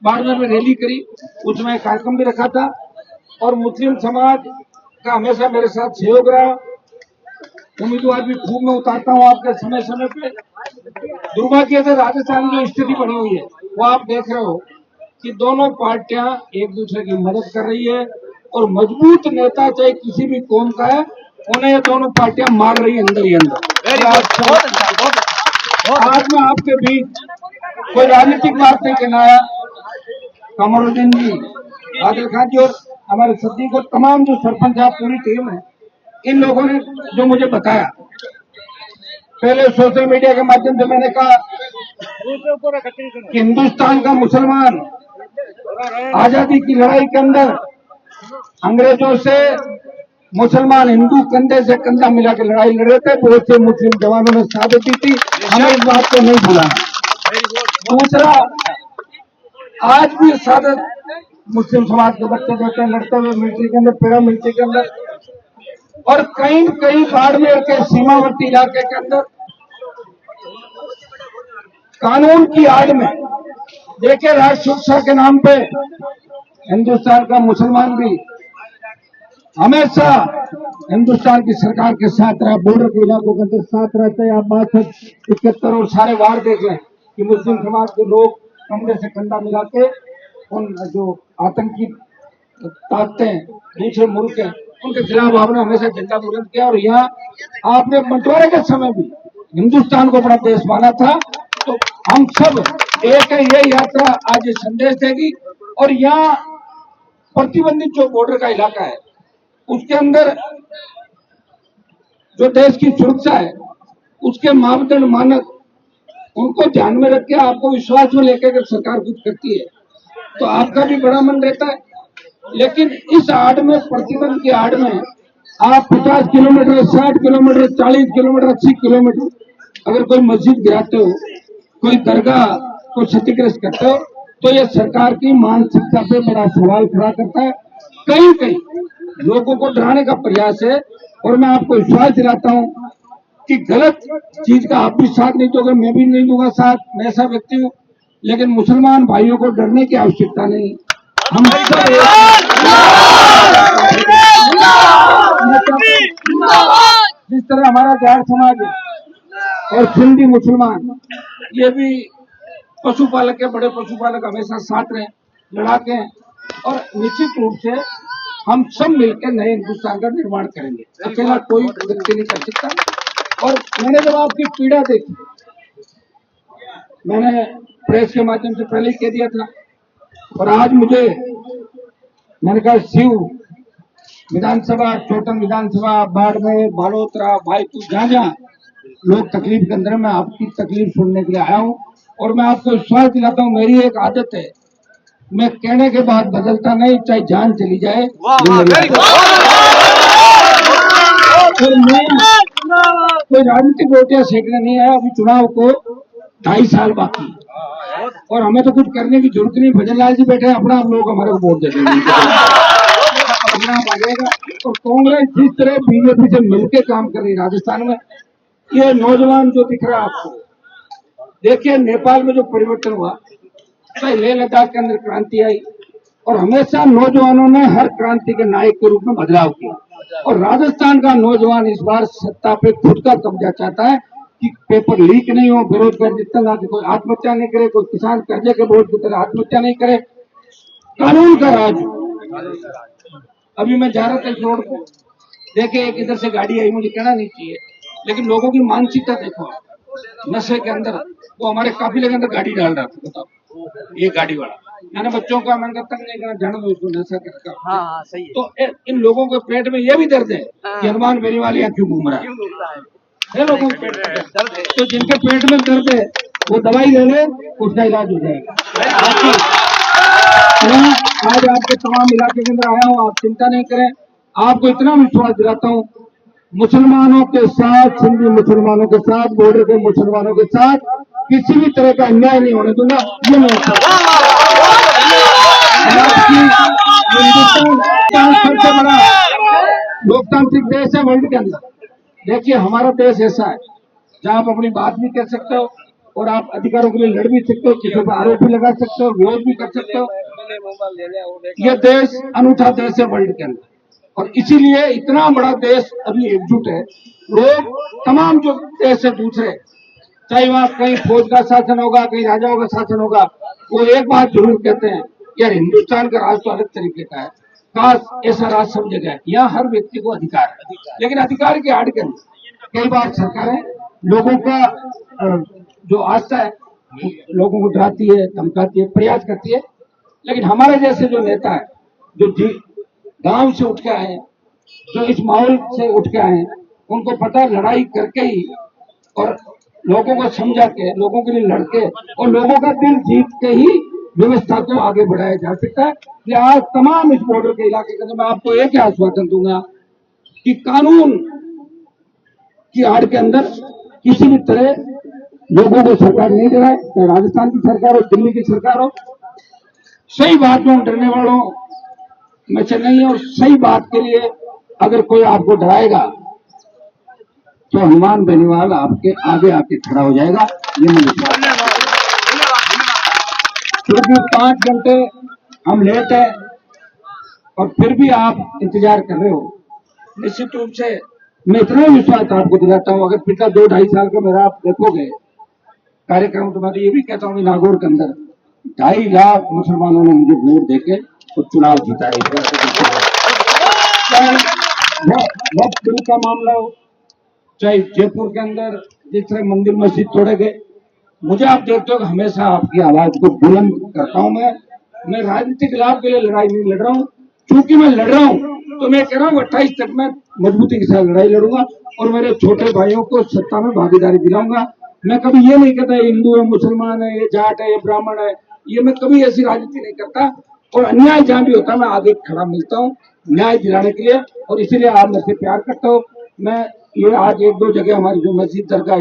बाड़मेर में रैली करी, उसमें कार्यक्रम भी रखा था और मुस्लिम समाज का हमेशा मेरे साथ सहयोग रहा। उम्मीदवार भी खूब मैं उतारता हूँ आपके समय समय पे। दुर्भाग्य से राजस्थान की स्थिति बनी हुई है वो आप देख रहे हो कि दोनों पार्टियां एक दूसरे की मदद कर रही है और मजबूत नेता चाहे किसी भी कौम का है उन्हें ये दोनों पार्टियां मार रही है अंदर ही अंदर। आज मैं आपके बीच कोई राजनीतिक बात नहीं कहना आया। कमरुद्दीन जी, आदिल खान जी और हमारे सदी को तमाम जो सरपंच है पूरी टीम है, इन लोगों ने जो मुझे बताया, पहले सोशल मीडिया के माध्यम से मैंने कहा कि हिंदुस्तान का मुसलमान आजादी की लड़ाई के अंदर अंग्रेजों से मुसलमान हिंदू कंधे से कंधा मिला के लड़ाई लड़ रहे थे, बहुत से मुस्लिम जवानों ने शहादत दी थी, हमें इस बात को नहीं भूलना। दूसरा, आज भी शहादत मुस्लिम समाज के बच्चे देते हैं लड़ते हुए मिलिट्री के अंदर, पैरा मिलिट्री के अंदर और कई कई बाड़मेर के सीमावर्ती इलाके के अंदर कानून की आड़ में देखिए राष्ट्र सुरक्षा के नाम पे हिंदुस्तान का मुसलमान भी हमेशा हिंदुस्तान की सरकार के साथ रहा, बॉर्डर के इलाकों के अंदर साथ रहते हैं। आप 62, 71 और सारे वार देख लें कि मुस्लिम समाज के लोग कंधे से कंधा मिला के उन जो आतंकी ताकतें हैं दूसरे मुल्क हैं उनके खिलाफ आपने हमेशा झंडा बुलंद किया और यहाँ आपने बंटवारे के समय भी हिंदुस्तान को अपना देश माना था। तो हम सब एक है, ये यात्रा आज संदेश देगी और यहाँ प्रतिबंधित जो बॉर्डर का इलाका है उसके अंदर जो देश की सुरक्षा है उसके मापदंड मानक उनको ध्यान में रख के आपको विश्वास में लेकर अगर सरकार कुछ करती है तो आपका भी बड़ा मन रहता है। लेकिन इस आड़ में, प्रतिबंध की आड़ में आप 50 किलोमीटर, 60 किलोमीटर, 40 किलोमीटर, 80 किलोमीटर अगर कोई मस्जिद गिराते हो, कोई दरगाह को क्षतिग्रस्त करते हो तो यह सरकार की मानसिकता पे बड़ा सवाल खड़ा करता है। कहीं कहीं लोगों को डराने का प्रयास है और मैं आपको विश्वास दिलाता हूं कि गलत चीज का आप भी साथ नहीं दोगे, मैं भी नहीं दूंगा साथ, मैं ऐसा व्यक्ति हूं। लेकिन मुसलमान भाइयों को डरने की आवश्यकता नहीं। हम सब जिस तरह हमारा जाट समाज है और सिंधी मुसलमान ये भी पशुपालक के, बड़े पशुपालक हमेशा साथ रहे, लड़ाके हैं और निश्चित रूप से हम सब मिलकर नए हिंदुस्तान का निर्माण करेंगे। अकेला कोई व्यक्ति नहीं कर सकता। और मैंने जब आपकी पीड़ा देखी, मैंने प्रेस के माध्यम से पहले ही कह दिया था और आज मैंने कहा शिव विधानसभा, चोटन विधानसभा, बाड़मेर, बालोतरा, भाईपुर, जहां जहां लोग तकलीफ के अंदर, मैं आपकी तकलीफ सुनने के लिए आया हूं और मैं आपको विश्वास दिलाता हूं, मेरी एक आदत है, मैं कहने के बाद बदलता नहीं, चाहे जान चली जाए। और मैं कोई राजनीतिक रोटियां सेकने नहीं आया। अभी चुनाव को 2.5 साल बाकी और हमें तो कुछ करने की जरूरत नहीं। भजन लाल जी बैठे हैं, अपना आप लोग हमारे को वोट दे देंगे, अपना आप आ जाएगा। और कांग्रेस जिस तरह बीजेपी से मिलकर काम कर रही राजस्थान में, ये नौजवान जो दिख रहा है आपको, देखिए नेपाल में जो परिवर्तन हुआ, लेह लद्दाख के अंदर क्रांति आई और हमेशा नौजवानों ने हर क्रांति के नायक के रूप में बदलाव किया। और राजस्थान का नौजवान इस बार सत्ता पे खुद का कब्जा चाहता है कि पेपर लीक नहीं हो, बेरोजगार जितना लाके कोई आत्महत्या नहीं करे, कोई किसान कर्जे के बोझ की तरह आत्महत्या नहीं करे, कानून का राज। अभी मैं जा रहा था इस रोड पे, देखे एक इधर से गाड़ी आई, मुझे कहना नहीं चाहिए लेकिन लोगों की मानसिकता देखो, नशे के अंदर वो हमारे काफिले के अंदर गाड़ी डाल रहा था, बताओ ये गाड़ी वाला, मैंने बच्चों का मन तक नहीं करना, जाना दो उसको, नशा करता। हाँ, सही है। तो इन लोगों के पेट में ये भी दर्द है कि हनुमान बेरी वाले यहाँ क्यों घूम रहा है, लोगों के पेट में दर्द है। तो जिनके पेट में दर्द है वो दवाई ले ले, उसका इलाज हो जाएगा। आज आपके तमाम इलाके के अंदर आया हूँ, आप चिंता नहीं करें। आपको इतना विश्वास दिलाता हूँ, मुसलमानों के साथ, सिंधी मुसलमानों के साथ, बॉर्डर के मुसलमानों के साथ किसी भी तरह का अन्याय नहीं होने दूंगा। ये मैं हिंदुस्तान सबसे बड़ा लोकतांत्रिक देश है वर्ल्ड के अंदर। देखिए हमारा देश ऐसा है जहां आप अपनी बात भी कह सकते हो, और आप अधिकारों के लिए लड़ भी सकते हो, किसी पर आरोप भी लगा सकते हो, विरोध भी कर सकते हो। यह देश अनूठा देश है वर्ल्ड के अंदर, और इसीलिए इतना बड़ा देश अभी एकजुट है। लोग तमाम जो देश है दूसरे, चाहे वहां कहीं फौज का शासन होगा, कहीं राजाओं का शासन होगा, वो एक बात जरूर कहते हैं, यार हिंदुस्तान का राज तो अलग तरीके का है, काश ऐसा राज सब जगह है। यहाँ हर व्यक्ति को अधिकार है, लेकिन अधिकार के आड़ के अंदर कई बार सरकारें लोगों का जो आस्था है लोगों को डराती है, धमकाती है, प्रयास करती है। लेकिन हमारे जैसे जो नेता है, जो गांव से उठ के आए हैं, जो इस माहौल से उठ के आए हैं, उनको पता है लड़ाई करके ही और लोगों को समझा के, लोगों के लिए लड़के और लोगों का दिल जीत के ही व्यवस्था को आगे बढ़ाया जा सकता है। ये आज तमाम इस बॉर्डर के इलाके के अंदर मैं आपको एक आश्वासन दूंगा कि कानून की आड़ के अंदर किसी भी तरह लोगों को सरकार नहीं डराए, चाहे राजस्थान की सरकार हो, दिल्ली की सरकार हो। सही बात में डरने वालों में से नहीं है, और सही बात के लिए अगर कोई आपको डराएगा तो हनुमान बेनीवाल आपके आगे आके खड़ा हो जाएगा, ये मुझे क्योंकि 5 घंटे हम लेट है और फिर भी आप इंतजार कर रहे हो। निश्चित रूप से मैं इतना विश्वास आपको दिलाता हूं, अगर पिछला 2-2.5 साल का मेरा आप देखोगे कार्यक्रम, तो मैं तो ये भी कहता हूँ नागौर के अंदर 2.5 लाख मुसलमानों ने मुझे वोट देके तो चुनाव जीता है। चाहे वक्त का मामला हो, चाहे जयपुर के अंदर जिस तरह मंदिर मस्जिद तोड़े गए, मुझे आप देखते हो कि हमेशा आपकी आवाज को बुलंद करता हूं। मैं राजनीतिक लाभ के लिए लड़ाई नहीं लड़ रहा हूं, चूंकि मैं लड़ रहा हूं तो मैं कह रहा हूं 28 तक मैं मजबूती के साथ लड़ाई लड़ूंगा और मेरे छोटे भाइयों को सत्ता में भागीदारी दिलाऊंगा। मैं कभी ये नहीं कहता हिंदू है, मुसलमान है, ये जाट है, ये ब्राह्मण है, ये मैं कभी ऐसी राजनीति नहीं करता। और अन्याय जहां भी होता है मैं आगे खड़ा मिलता हूँ न्याय दिलाने के लिए, और इसीलिए आप मेरे से प्यार करते हो। मैं ये आज 1-2 जगह हमारी जो मस्जिद दरगाह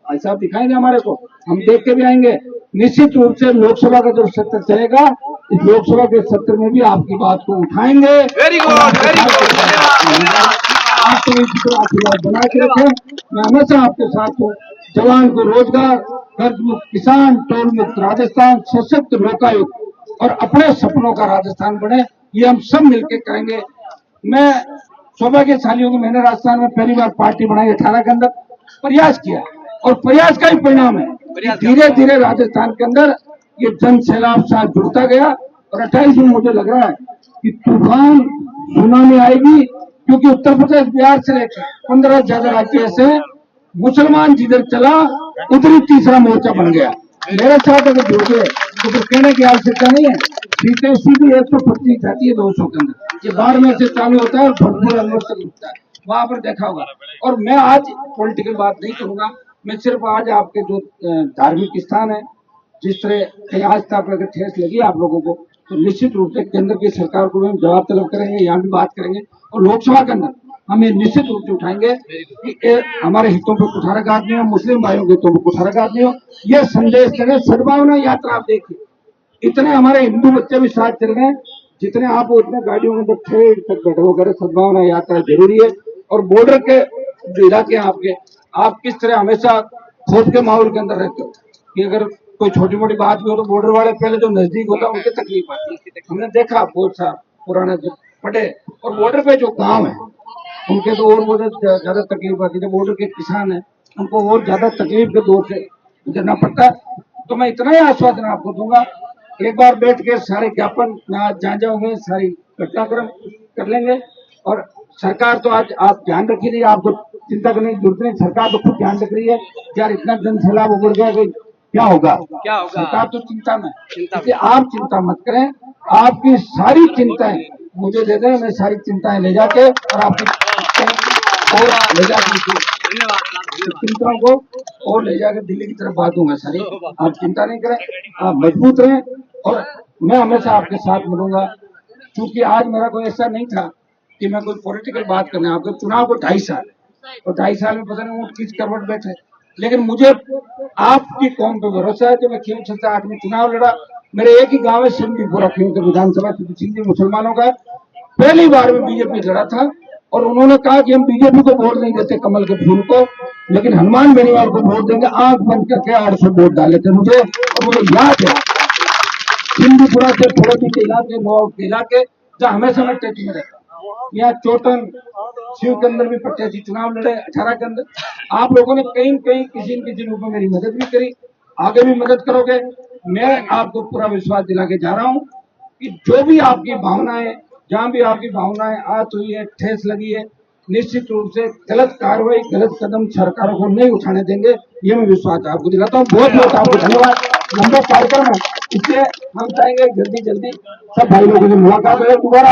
भाई साहब दिखाएंगे हमारे को, हम देख के भी आएंगे। निश्चित रूप से लोकसभा का जो सत्र चलेगा, इस लोकसभा के सत्र में भी आपकी बात को उठाएंगे। वेरी गुड, आपको इसी तरह आशीर्वाद बना के रखें। मैं हमेशा आपके साथ हूँ। जवान को रोजगार, कर्ज मुक्त किसान, टोल मुक्त राजस्थान, सशक्त लोकायुक्त और अपने सपनों का राजस्थान बने, ये हम सब मिलकर करेंगे। मैं सौभाग्यशाली हूं कि मैंने राजस्थान में पहली बार पार्टी बनाई 18 के अंदर, प्रयास किया और प्रयास का ही परिणाम है धीरे धीरे राजस्थान के अंदर ये जन सैलाब साथ जुड़ता गया। और 28 में मुझे लग रहा है कि तूफान सुनामी आएगी, क्योंकि उत्तर प्रदेश, बिहार से लेकर 15 ज्यादा राज्य ऐसे हैं, मुसलमान जिधर चला उधर ही तीसरा मोर्चा बन गया। मेरे साथ अगर जुड़ गए तो फिर कहने की आवश्यकता नहीं है। सीटें सीधी 125 जाती है 200 के अंदर, ये बाढ़ में से चालू होता है और भरपूर अंदर से उठता है, वहां पर देखा होगा। और मैं आज पॉलिटिकल बात नहीं करूंगा, मैं सिर्फ आज आपके जो धार्मिक स्थान है, जिस तरह आज तक अगर ठेस लगी आप लोगों को, तो निश्चित रूप से केंद्र की सरकार को भी हम जवाब तलब करेंगे, यहाँ भी बात करेंगे और लोकसभा के अंदर हम ये निश्चित रूप से उठाएंगे कि हमारे हितों पर कुठाराघात नहीं हो, मुस्लिम भाइयों के हितों पर कुठाराघात नहीं हो। ये संदेश करें। सद्भावना यात्रा आप देखिए, इतने हमारे हिंदू बच्चे भी साथ चल रहे हैं, जितने आप उतने गाड़ियों के अंदर ट्रेन तक बैठे वगैरह। सद्भावना यात्रा जरूरी है। और बॉर्डर के जो इलाके हैं आपके, आप किस तरह हमेशा खौफ के माहौल के अंदर रहते हो कि अगर कोई छोटी मोटी बात भी हो तो बॉर्डर वाले पहले जो नजदीक होता है उनकी तकलीफ आती है। हमने देखा बहुत सा पुराना जो पड़े, और बॉर्डर पे जो गांव है उनके तो और बहुत ज्यादा तकलीफ आती है। बॉर्डर के किसान है उनको और ज्यादा तकलीफ के दौर से गुजरना पड़ता है। तो मैं इतना ही आश्वासन आपको दूंगा, एक बार बैठ के सारे ज्ञापन जहाँ जाओगे सारी घटनाक्रम कर लेंगे। और सरकार तो आज आप ध्यान रख लीजिए, आपको चिंता करने की जरूरत नहीं, सरकार तो खुद ध्यान रख रही है। यार इतना जन सैलाब उभर गया कि क्या होगा, सरकार तो चिंता में, इसलिए आप चिंता मत करें। आपकी सारी चिंताएं मुझे दे दें, मैं सारी चिंताएं ले जाके और आपकी और ले जाकर चिंताओं को और ले जाकर दिल्ली की तरफ बात दूंगा सारी। आप चिंता नहीं करें, आप मजबूत रहें और मैं हमेशा आपके साथ मिलूंगा। क्योंकि आज मेरा कोई ऐसा नहीं था कि मैं कोई पॉलिटिकल बात करने, आपके चुनाव को 2.5 साल और 2.5 साल में पता नहीं ऊँट किस करवट बैठे, लेकिन मुझे आपकी कौम पे भरोसा है। जो मैं खीम 8 में चुनाव लड़ा, मेरे एक ही गांव है सिंधीपुरा, खीमचर विधानसभा सिंधी मुसलमानों का, पहली बार में बीजेपी लड़ा था और उन्होंने कहा कि हम बीजेपी को वोट नहीं देते, कमल के फूल को, लेकिन हनुमान बेनीवाल को वोट देंगे, आंख बंद करके 800 वोट डाले थे मुझे, और मुझे याद है सिंधुपुरा से फुलौती के इलाके, नवाब के इलाके, जहाँ हमेशा मैं टच में रहता, यहाँ चोटन शिव के अंदर भी प्रत्याशी चुनाव लड़े, 18 के अंदर आप लोगों ने कहीं कहीं किसी न किसी रूप में मेरी मदद भी करी, आगे भी मदद करोगे। मैं आपको पूरा विश्वास दिला के जा रहा हूँ कि जो भी आपकी भावनाएं, जहां भी आपकी भावनाएं आहत हुई है, ठेस लगी है, निश्चित रूप से गलत कार्रवाई, गलत कदम सरकारों को नहीं उठाने देंगे, ये मैं विश्वास आपको दिलाता हूँ। बहुत बहुत आपको धन्यवाद। लंबा कार्यक्रम है, इसलिए हम चाहेंगे जल्दी जल्दी सब भाई लोगों से मुलाकात हो दोबारा।